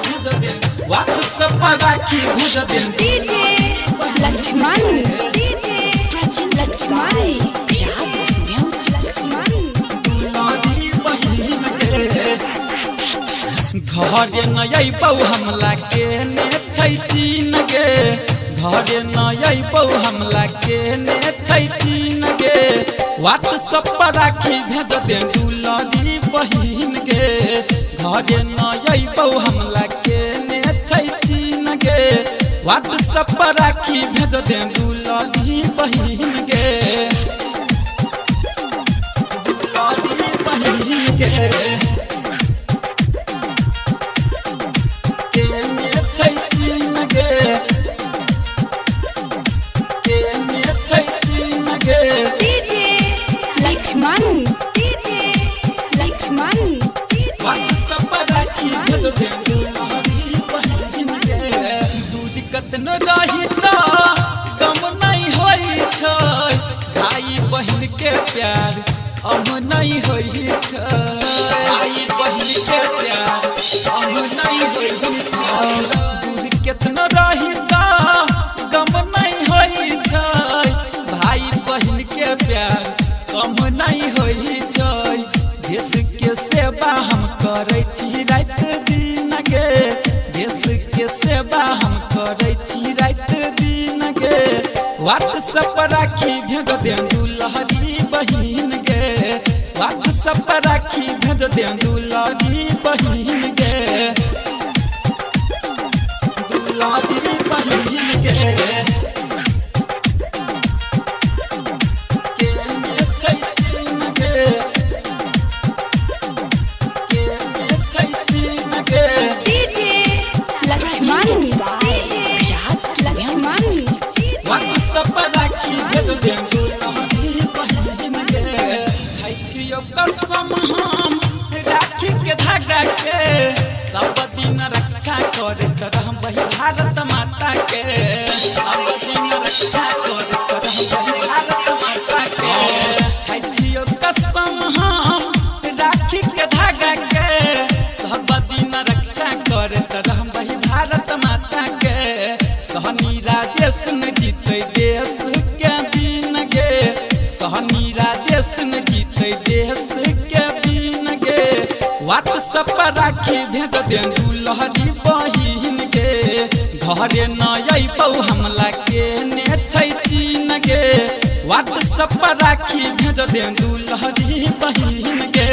भेज दे व्हाट्सएप पर राखी भेज दे डीजे लक्ष्मण डीजे लक्ष्मण दुलारी बहिन के घरे न अइबौ हमला के ने छै चीन गे घरे न अइबौ हमला के ने छै चीन गे व्हाट्सएप पर राखी भेज दे दुलारी बहिन गे घरे न अइबौ हमला के ने छै चीन गे व्हाट्सएप पर राखी भेज दे दुलारी बहिन गे दुलारी बहिन गे लक्ष्मण डीजे लक्ष्मण व्हाट्सएप पर राखी भेज दे दुलारी बहिन गे दूध कतनो रही त कम नहीं होई छै भाई बहिन के प्यार हम नहीं होई छै भाई बहिन के प्यार हम नहीं होई छै दूध कतनो रही त कम नहीं होई छै भाई बहिन के प्यार कम नहीं होई छै देश के सेवा हम करै छी रात दिन गे देश के सेवा हम करै छी रात दिन गे व्हाट्सएप पर राखी भेज दे दुलारी बहिन गे व्हाट्सएप पर राखी भेज दे दुलारी बहिन गे दुलारी बहिन गे व्हाट्सएप पर राखी भेज दे दुलारी बहिन गे खाइ छियो कसम हम राखी के धागा के सब दिन रक्षा करत रहबै भारत माता के सब दिन रक्षा करत रहबै भारत माता के खाइ छियो कसम हम राखी के धागा के सब दिन रक्षा करत रहबै भारत माता के सहनी राजेश न जीते देश के बीन गे सहनी राजेश न जीते देश के बीन गे व्हाट्सएप पर राखी भेज दे दुलारी बहिन गे घरे न अइबौ हमला के ने छै चीन गे व्हाट्सएप पर राखी भेज दे दुलारी बहिन गे।